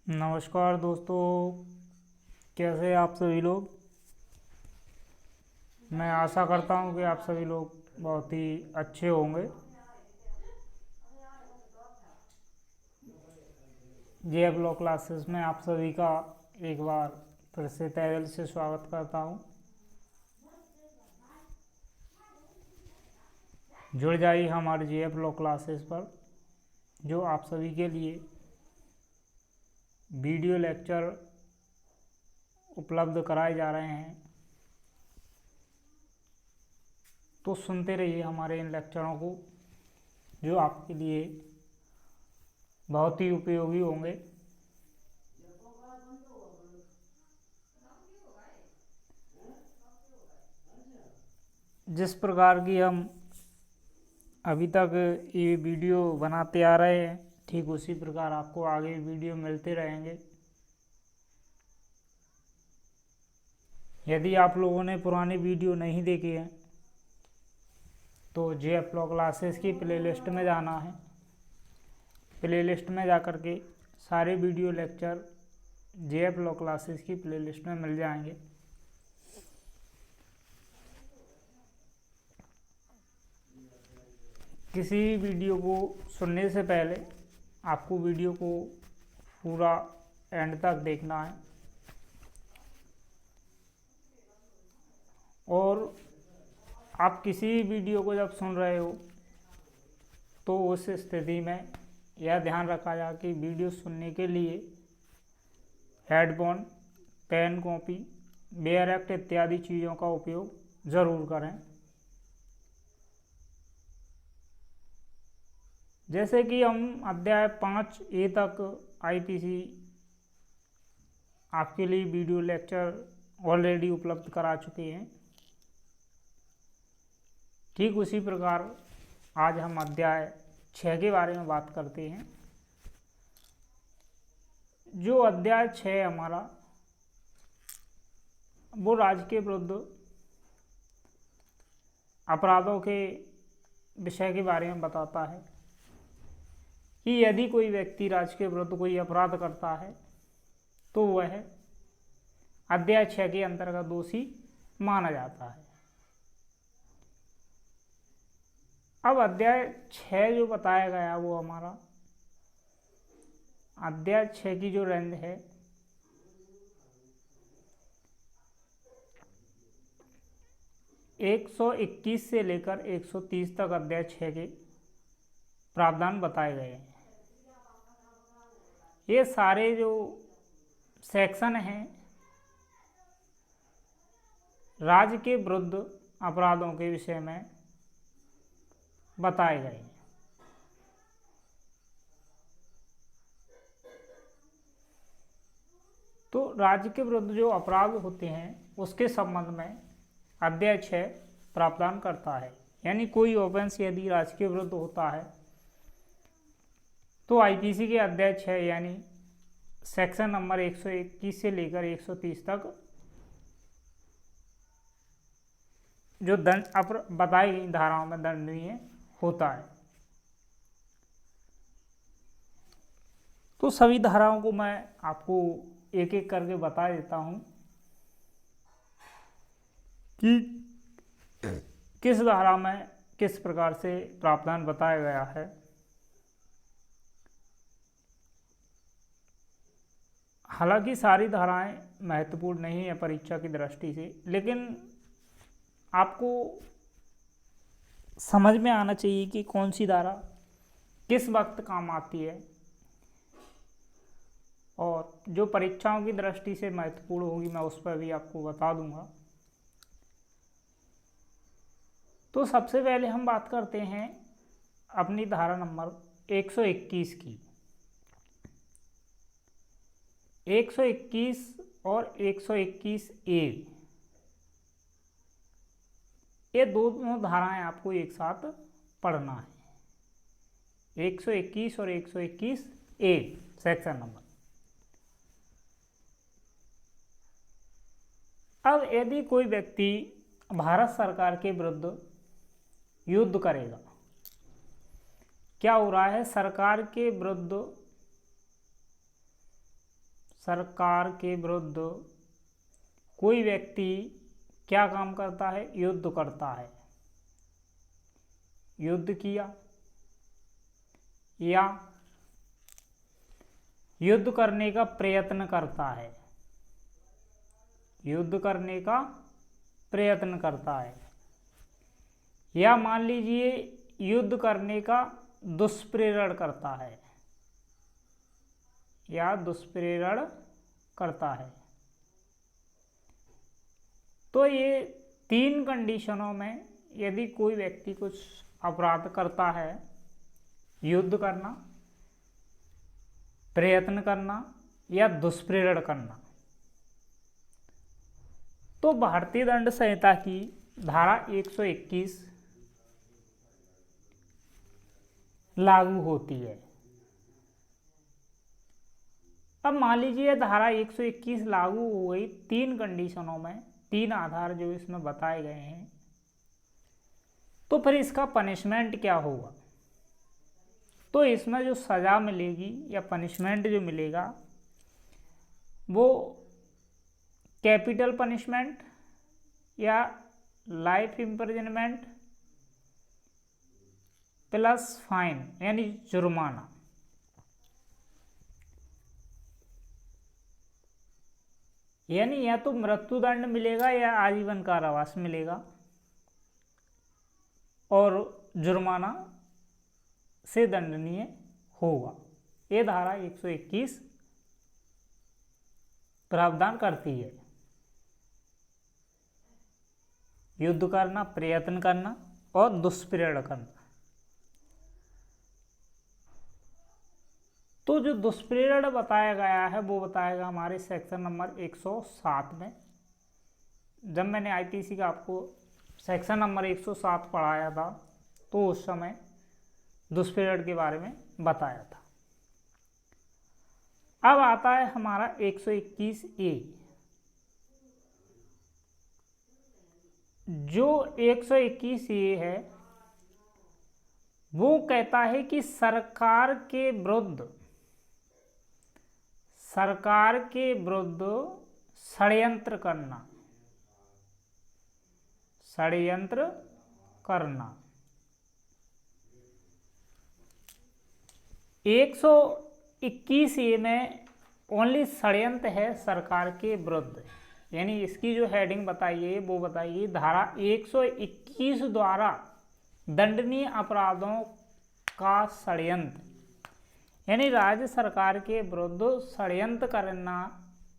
नमस्कार दोस्तों, कैसे हैं आप सभी लोग। मैं आशा करता हूं कि आप सभी लोग बहुत ही अच्छे होंगे। जे लॉ क्लासेस में आप सभी का एक बार फिर से तहे दिल से स्वागत करता हूं। जुड़ जाइए हमारे जे लॉ क्लासेस पर, जो आप सभी के लिए वीडियो लेक्चर उपलब्ध कराए जा रहे हैं। तो सुनते रहिए हमारे इन लेक्चरों को, जो आपके लिए बहुत ही उपयोगी होंगे। जिस प्रकार की हम अभी तक ये वीडियो बनाते आ रहे हैं, ठीक उसी प्रकार आपको आगे वीडियो मिलते रहेंगे। यदि आप लोगों ने पुरानी वीडियो नहीं देखी है तो जे लॉ क्लासेस की प्लेलिस्ट में जाना है। प्लेलिस्ट में जा कर के सारे वीडियो लेक्चर जे लॉ क्लासेस की प्लेलिस्ट में मिल जाएंगे। किसी वीडियो को सुनने से पहले आपको वीडियो को पूरा एंड तक देखना है, और आप किसी वीडियो को जब सुन रहे हो तो उस स्थिति में यह ध्यान रखा जाए कि वीडियो सुनने के लिए headphone, pen, copy, bare act इत्यादि चीज़ों का उपयोग ज़रूर करें। जैसे कि हम अध्याय 5A तक आईपीसी आपके लिए वीडियो लेक्चर ऑलरेडी उपलब्ध करा चुके हैं, ठीक उसी प्रकार आज हम अध्याय 6 के बारे में बात करते हैं। जो अध्याय 6 हमारा, वो राज्य के विरुद्ध अपराधों के विषय के बारे में बताता है कि यदि कोई व्यक्ति राज्य के विरुद्ध कोई अपराध करता है तो वह अध्याय 6 के अंतर्गत दोषी माना जाता है। अब अध्याय 6 जो बताया गया वो हमारा अध्याय 6 की जो रेंज है 121 से लेकर 130 तक अध्याय 6 के प्रावधान बताए गए हैं। ये सारे जो सेक्शन हैं राज्य के विरुद्ध अपराधों के विषय में बताए गए हैं। तो राज्य के विरुद्ध जो अपराध होते हैं उसके संबंध में अध्याय 6 प्रावधान करता है। यानी कोई ऑफेंस यदि राज्य के विरुद्ध होता है तो आईपीसी के अध्याय 6 यानी सेक्शन नंबर 121 से लेकर 130 तक जो दंड बताई गई धाराओं में दंडनीय होता है। तो सभी धाराओं को मैं आपको एक एक करके बता देता हूं कि किस धारा में किस प्रकार से प्रावधान बताया गया है। हालांकि सारी धाराएं महत्वपूर्ण नहीं है परीक्षा की दृष्टि से, लेकिन आपको समझ में आना चाहिए कि कौन सी धारा किस वक्त काम आती है, और जो परीक्षाओं की दृष्टि से महत्वपूर्ण होगी मैं उस पर भी आपको बता दूंगा। तो सबसे पहले हम बात करते हैं अपनी धारा नंबर 121 की। 121 और 121A ये दोनों धाराएं आपको एक साथ पढ़ना है। 121 और 121A सेक्शन नंबर। अब यदि कोई व्यक्ति भारत सरकार के विरुद्ध युद्ध करेगा, क्या हो रहा है, सरकार के विरुद्ध सरकार के विरुद्ध कोई व्यक्ति क्या काम करता है? युद्ध करता है, युद्ध किया या युद्ध करने का प्रयत्न करता है, युद्ध करने का प्रयत्न करता है, या मान लीजिए युद्ध करने का दुष्प्रेरण करता है, या दुष्प्रेरण करता है। तो ये 3 कंडीशनों में यदि कोई व्यक्ति कुछ अपराध करता है, युद्ध करना, प्रयत्न करना या दुष्प्रेरण करना, तो भारतीय दंड संहिता की धारा 121 लागू होती है। अब मान लीजिए धारा 121 लागू हो गई 3 कंडीशनों में, 3 आधार जो इसमें बताए गए हैं, तो फिर इसका पनिशमेंट क्या होगा? तो इसमें जो सज़ा मिलेगी या पनिशमेंट जो मिलेगा वो कैपिटल पनिशमेंट या लाइफ इम्प्रिजनमेंट प्लस फाइन यानी जुर्माना। यानी या तो मृत्युदंड मिलेगा या आजीवन कारावास मिलेगा और जुर्माना से दंडनीय होगा। ये धारा 121 प्रावधान करती है। युद्ध करना, प्रयत्न करना और दुष्प्रेरण करना। तो जो दुष्प्रेरण बताया गया है वो बताएगा हमारे सेक्शन नंबर 107 में। जब मैंने आईपीसी का आपको सेक्शन नंबर 107 पढ़ाया था तो उस समय दुष्प्रेरण के बारे में बताया था। अब आता है हमारा 121A। जो 121A है वो कहता है कि सरकार के विरुद्ध षड्यंत्र करना, षड्यंत्र करना। 121A में ओनली षड्यंत्र है सरकार के विरुद्ध, यानी इसकी जो हेडिंग बताइए वो बताइए धारा 121 द्वारा दंडनीय अपराधों का षड्यंत्र। यानी राज्य सरकार के विरुद्ध षड्यंत्र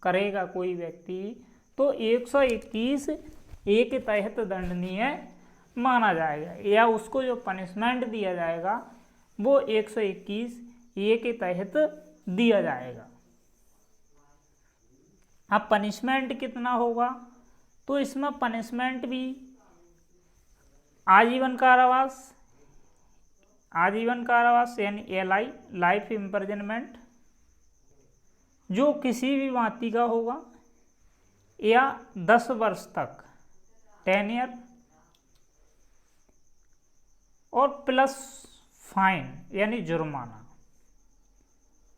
करेगा कोई व्यक्ति तो 121A के तहत दंडनीय माना जाएगा, या उसको जो पनिशमेंट दिया जाएगा वो 121A के तहत दिया जाएगा। अब पनिशमेंट कितना होगा? तो इसमें पनिशमेंट भी आजीवन कारावास यानी LI लाइफ इम्प्रिजनमेंट जो किसी भी भांति का होगा, या 10 वर्ष तक 10 ईयर और प्लस फाइन यानी जुर्माना।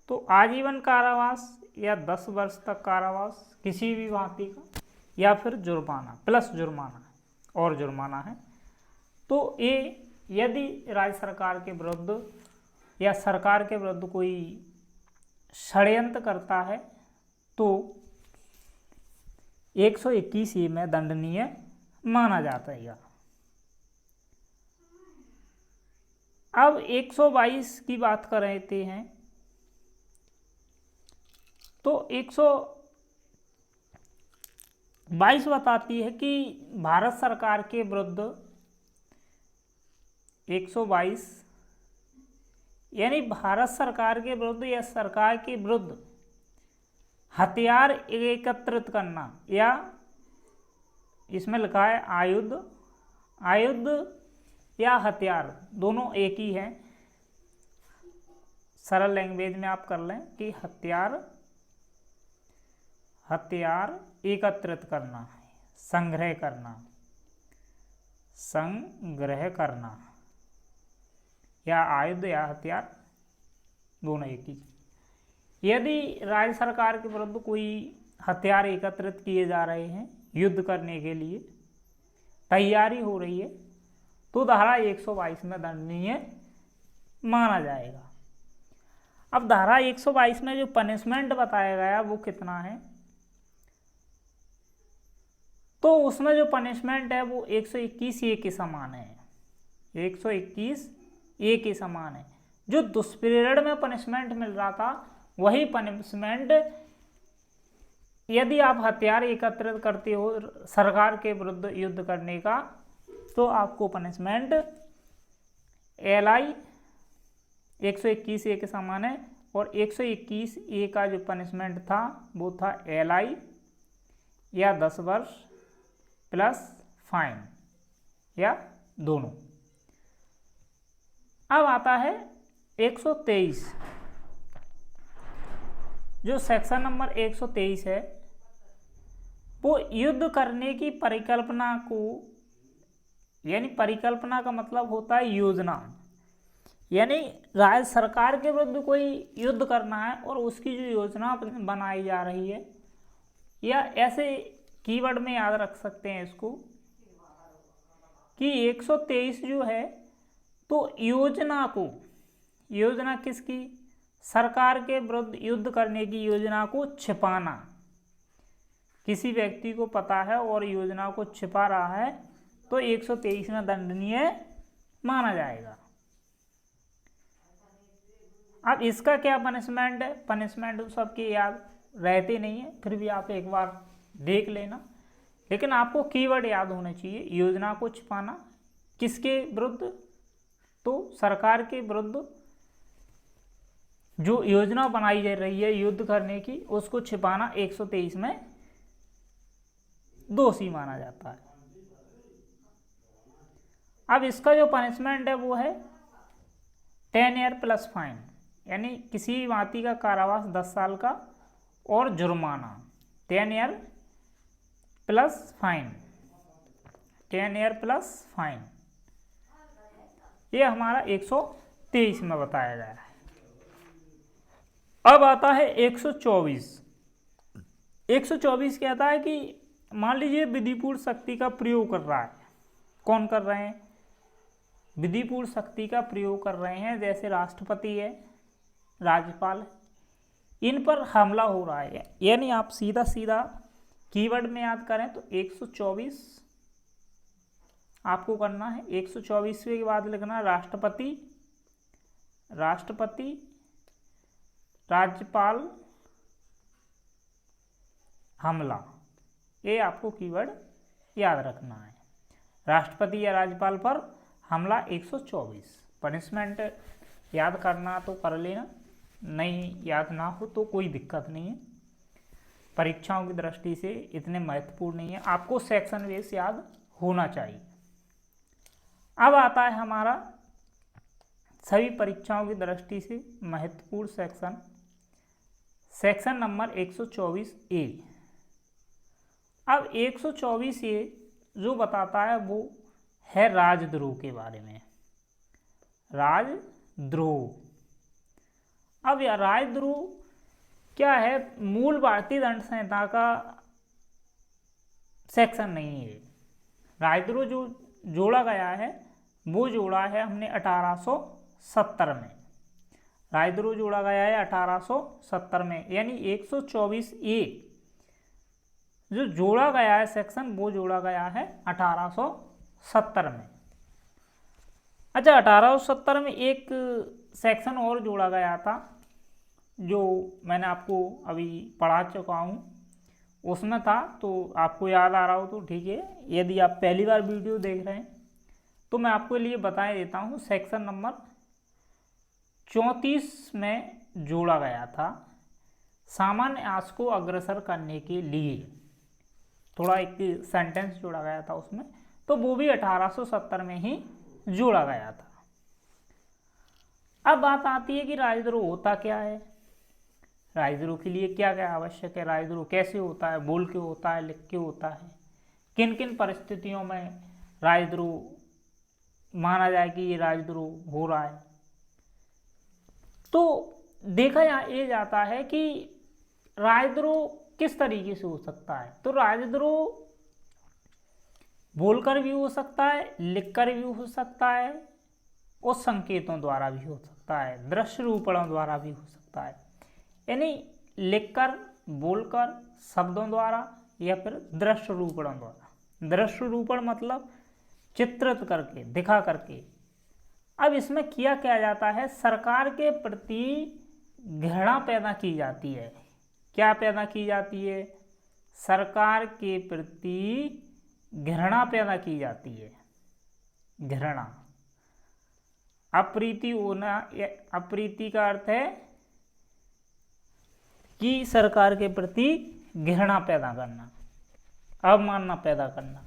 तो आजीवन कारावास या 10 वर्ष तक कारावास किसी भी भांति का, या फिर जुर्माना प्लस जुर्माना और जुर्माना है। तो ये यदि राज्य सरकार के विरुद्ध या सरकार के विरुद्ध कोई षड्यंत्र करता है तो 121A में दंडनीय माना जाता है। अब 122 की बात कर रहे हैं तो 122 बताती है कि भारत सरकार के विरुद्ध 122 यानी भारत सरकार के विरुद्ध या सरकार के विरुद्ध हथियार एकत्रित करना, या इसमें लिखा है आयुध या हथियार दोनों एक ही है। सरल लैंग्वेज में आप कर लें कि हथियार एकत्रित करना, संग्रह करना, या आयुध या हथियार दोनों एक ही। यदि राज्य सरकार के विरुद्ध कोई हथियार एकत्रित किए जा रहे हैं युद्ध करने के लिए, तैयारी हो रही है, तो धारा 122 में दंडनीय माना जाएगा। अब धारा 122 में जो पनिशमेंट बताया गया वो कितना है, तो उसमें जो पनिशमेंट है वो 121 ए के समान है। 121 ए के समान है। जो दुष्प्रेरण में पनिशमेंट मिल रहा था वही पनिशमेंट यदि आप हथियार एकत्रित करते हो सरकार के विरुद्ध युद्ध करने का, तो आपको पनिशमेंट LI 121 ए के समान है। और 121 ए का जो पनिशमेंट था वो था LI या 10 वर्ष प्लस फाइन या दोनों। अब आता है 123। जो सेक्शन नंबर 123 है वो युद्ध करने की परिकल्पना को, यानी परिकल्पना का मतलब होता है योजना, यानी राज्य सरकार के विरुद्ध कोई युद्ध करना है और उसकी जो योजना बनाई जा रही है, या ऐसे कीवर्ड में याद रख सकते हैं इसको कि 123 जो है तो योजना को, योजना किसकी, सरकार के विरुद्ध युद्ध करने की योजना को छिपाना। किसी व्यक्ति को पता है और योजना को छिपा रहा है तो 123 में दंडनीय माना जाएगा। अब इसका क्या पनिशमेंट है, पनिशमेंट तो सबके याद रहते नहीं है, फिर भी आप एक बार देख लेना, लेकिन आपको कीवर्ड याद होना चाहिए। योजना को छिपाना किसके विरुद्ध, तो सरकार के विरुद्ध जो योजना बनाई जा रही है युद्ध करने की, उसको छिपाना 123 में दोषी माना जाता है। अब इसका जो पनिशमेंट है वो है 10 ईयर प्लस फाइन, यानी किसी भी भांति का कारावास 10 साल का और जुर्माना 10 year plus fine, 10 year plus fine. ये हमारा 123 में बताया गया है। अब आता है 124। 124 कहता है कि मान लीजिए विधिपूर्ण शक्ति का प्रयोग कर रहा है। कौन कर रहे हैं, विधिपूर्ण शक्ति का प्रयोग कर रहे हैं, जैसे राष्ट्रपति है, राज्यपाल है, इन पर हमला हो रहा है। यानी आप सीधा सीधा कीवर्ड में याद करें तो 124 आपको करना है। 124 के बाद लिखना राष्ट्रपति, राष्ट्रपति, राज्यपाल, हमला। ये आपको कीवर्ड याद रखना है। राष्ट्रपति या राज्यपाल पर हमला 124। पनिशमेंट याद करना तो कर लेना, नहीं याद ना हो तो कोई दिक्कत नहीं है, परीक्षाओं की दृष्टि से इतने महत्वपूर्ण नहीं है, आपको सेक्शन वेस याद होना चाहिए। अब आता है हमारा सभी परीक्षाओं की दृष्टि से महत्वपूर्ण सेक्शन, सेक्शन नंबर 124A। अब 124A जो बताता है वो है राजद्रोह के बारे में। राजद्रोह, अब यह राजद्रोह क्या है, मूल भारतीय दंड संहिता का सेक्शन नहीं है। राजद्रोह जो जोड़ा गया है वो जोड़ा है हमने 1870 में। राजद्रोह जोड़ा गया है 1870 में, यानी 124A जो जोड़ा गया है सेक्शन वो जोड़ा गया है 1870 में। अच्छा, 1870 में एक सेक्शन और जोड़ा गया था जो मैंने आपको अभी पढ़ा चुका हूँ, उसमें था, तो आपको याद आ रहा हो तो ठीक है। यदि आप पहली बार वीडियो देख रहे हैं तो मैं आपके लिए बता देता हूँ। सेक्शन नंबर 34 में जोड़ा गया था सामान्य आस को अग्रसर करने के लिए, थोड़ा एक सेंटेंस जोड़ा गया था उसमें, तो वो भी 1870 में ही जोड़ा गया था। अब बात आती है कि राजद्रोह होता क्या है, राजद्रोह के लिए क्या क्या आवश्यक है, राजद्रोह कैसे होता है, बोल के होता है, लिख के होता है, किन किन परिस्थितियों में राजद्रोह माना जाए कि ये राजद्रोह हो रहा है। तो देखा ये जाता है कि राजद्रोह किस तरीके से हो सकता है। तो राजद्रोह बोलकर भी हो सकता है, लिखकर भी हो सकता है और संकेतों द्वारा भी हो सकता है, दृश्य रूपणों द्वारा भी हो सकता है। यानी लिखकर, बोलकर, शब्दों द्वारा या फिर दृश्य रूपणों द्वारा। दृश्य रूपण मतलब चित्रित करके, दिखा करके। अब इसमें किया क्या जाता है, सरकार के प्रति घृणा पैदा की जाती है। क्या पैदा की जाती है? सरकार के प्रति घृणा पैदा की जाती है। घृणा, अप्रीति होना, अप्रीति का अर्थ है कि सरकार के प्रति घृणा पैदा करना, अवमानना पैदा करना।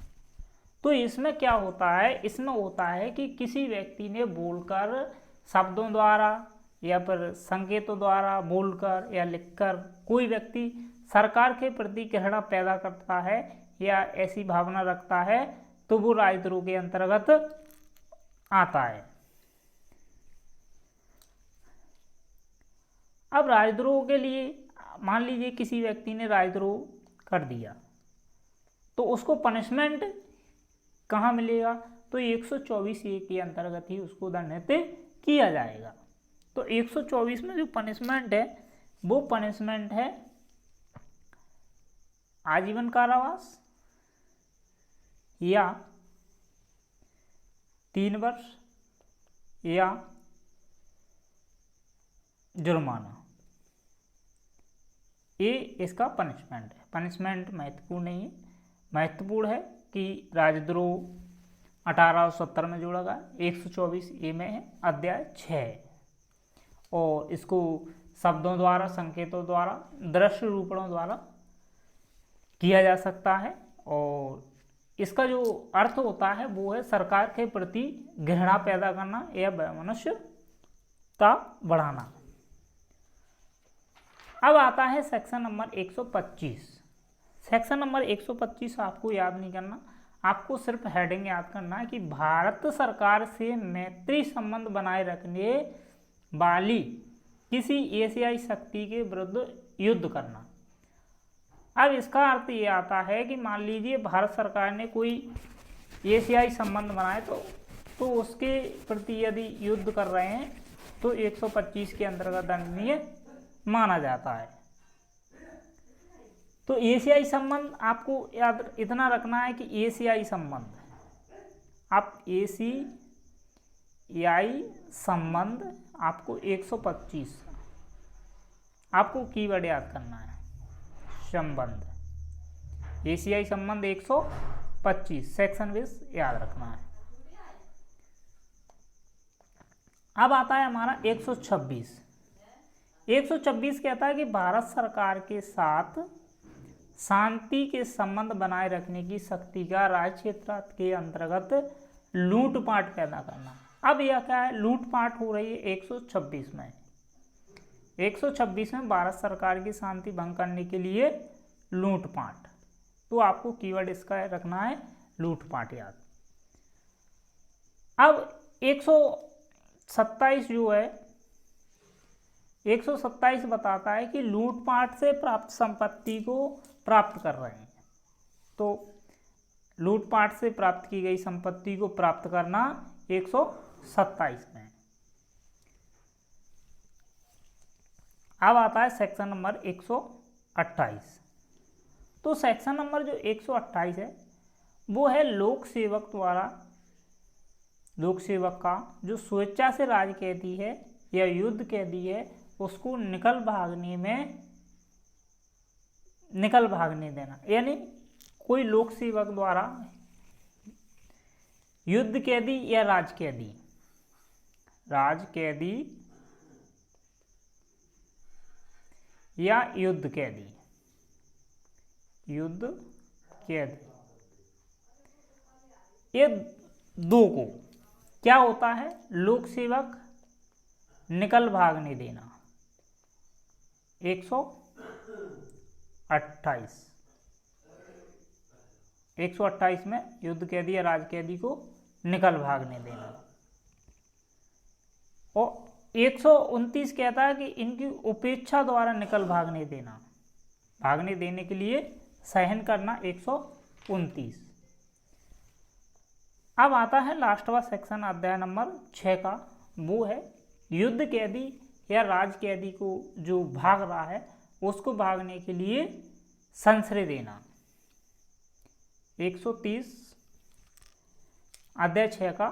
तो इसमें क्या होता है, इसमें होता है कि किसी व्यक्ति ने बोलकर, शब्दों द्वारा या फिर संकेतों द्वारा, बोलकर या लिखकर कोई व्यक्ति सरकार के प्रति घृणा पैदा करता है या ऐसी भावना रखता है तो वो राजद्रोह के अंतर्गत आता है। अब राजद्रोह के लिए मान लीजिए किसी व्यक्ति ने राजद्रोह कर दिया तो उसको पनिशमेंट कहाँ मिलेगा? तो 124A के अंतर्गत ही उसको दंडित किया जाएगा। तो 124 में जो पनिशमेंट है वो पनिशमेंट है आजीवन कारावास या 3 वर्ष या जुर्माना। ये इसका पनिशमेंट है। पनिशमेंट महत्वपूर्ण नहीं है, महत्वपूर्ण है कि राजद्रोह 1870 में जोड़ा गया, 124A में है, अध्याय 6 और इसको शब्दों द्वारा, संकेतों द्वारा, दृश्य रूपणों द्वारा किया जा सकता है। और इसका जो अर्थ होता है वो है सरकार के प्रति घृणा पैदा करना या वैमनस्यता बढ़ाना। अब आता है सेक्शन नंबर 125। सेक्शन नंबर 125 आपको याद नहीं करना, आपको सिर्फ हेडिंग याद करना है कि भारत सरकार से मैत्री संबंध बनाए रखने वाली किसी एशियाई शक्ति के विरुद्ध युद्ध करना। अब इसका अर्थ ये आता है कि मान लीजिए भारत सरकार ने कोई एशियाई संबंध बनाए तो उसके प्रति यदि युद्ध कर रहे हैं तो 125 के अंतर्गत दंडनीय माना जाता है। तो एशियाई संबंध आपको याद इतना रखना है कि एशियाई संबंध, आप एशियाई संबंध आपको 125 आपको कीवर्ड याद करना है, संबंध, एशियाई संबंध 125 सेक्शन 20 याद रखना है। अब आता है हमारा 126। 126 कहता है कि भारत सरकार के साथ शांति के संबंध बनाए रखने की शक्ति का राज्य क्षेत्र के अंतर्गत लूटपाट पैदा करना। अब यह क्या है, लूटपाट हो रही है 126 में। 126 में भारत सरकार की शांति भंग करने के लिए लूटपाट, तो आपको कीवर्ड इसका रखना है लूटपाट याद। अब 127 जो है 127 बताता है कि लूटपाट से प्राप्त संपत्ति को प्राप्त कर रहे हैं। तो लूटपाट से प्राप्त की गई संपत्ति को प्राप्त करना 127 में। अब आता है सेक्शन नंबर 128। तो सेक्शन नंबर जो 128 है वो है लोक सेवक द्वारा, लोक सेवक का जो स्वेच्छा से राज कैदी है या युद्ध कैदी है उसको निकल भागने देना। यानी कोई लोक सेवक द्वारा युद्ध कैदी या राज कैदी या युद्ध कैदी ये दो को क्या होता है, लोक सेवक निकल भागने देना। 128 में युद्ध कैदी या राज कैदी को निकल भागने देना। और 129 कहता है कि इनकी उपेक्षा द्वारा निकल भागने देना, भागने देने के लिए सहन करना 129। अब आता है लास्टवा सेक्शन अध्याय नंबर 6 का, वो है युद्ध कैदी या राज कैदी को जो भाग रहा है उसको भागने के लिए संश्रय देना। 130 अध्याय 6 का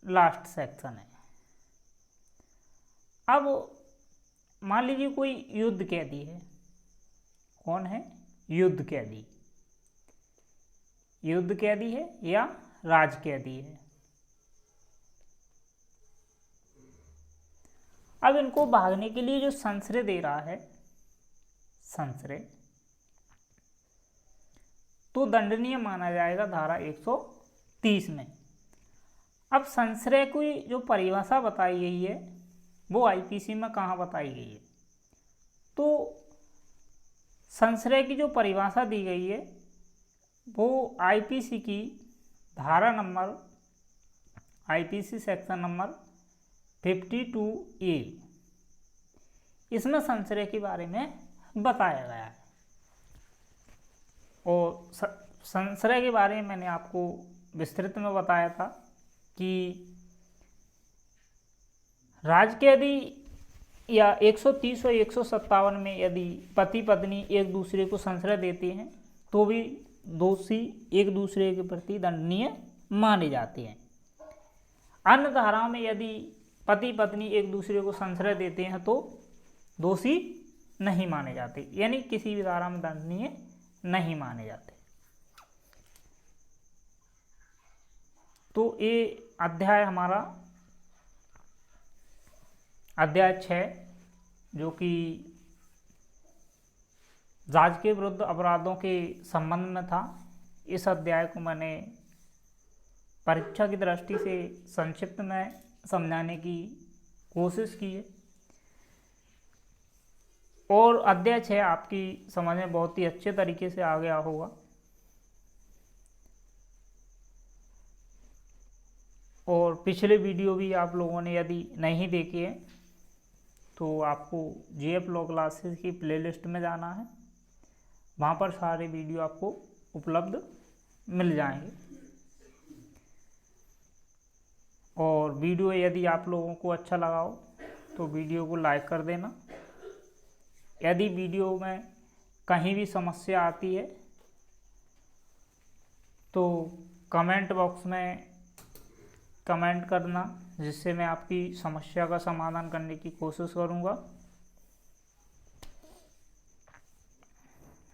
लास्ट सेक्शन है। अब मान लीजिए कोई युद्ध कैदी है, कौन है? युद्ध कैदी, युद्ध कैदी है या राज कैदी है। अब इनको भागने के लिए जो संश्रय दे रहा है, संश्रय, तो दंडनीय माना जाएगा धारा 130 में। अब संश्रय की जो परिभाषा बताई गई है वो आईपीसी में कहाँ बताई गई है? तो संश्रय की जो परिभाषा दी गई है वो आईपीसी की धारा number, IPC section number 52A, इसमें संश्रय के बारे में बताया गया है। और संश्रय के बारे में मैंने आपको विस्तृत में बताया था कि राज कैदी या 130 और 157 में यदि पति पत्नी एक दूसरे को संश्रय देते हैं तो भी दोषी एक दूसरे के प्रति दंडनीय माने जाते हैं। अन्य धाराओं में यदि पति पत्नी एक दूसरे को संश्रय देते हैं तो दोषी नहीं माने जाते, यानी किसी भी धारा में दंडनीय नहीं माने जाते। तो ये अध्याय हमारा अध्याय 6 जो कि राज के विरुद्ध अपराधों के संबंध में था, इस अध्याय को मैंने परीक्षा की दृष्टि से संक्षिप्त में समझाने की कोशिश की है। और अध्याय 6 आपकी समझ में बहुत ही अच्छे तरीके से आ गया होगा। और पिछले वीडियो भी आप लोगों ने यदि नहीं देखे हैं तो आपको जेएफ लॉ क्लासेस की प्लेलिस्ट में जाना है, वहाँ पर सारे वीडियो आपको उपलब्ध मिल जाएंगे। और वीडियो यदि आप लोगों को अच्छा लगा हो तो वीडियो को लाइक कर देना। यदि वीडियो में कहीं भी समस्या आती है तो कमेंट बॉक्स में कमेंट करना, जिससे मैं आपकी समस्या का समाधान करने की कोशिश करूँगा।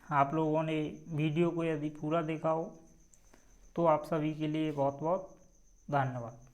आप लोगों ने वीडियो को यदि पूरा देखा हो तो आप सभी के लिए बहुत बहुत धन्यवाद।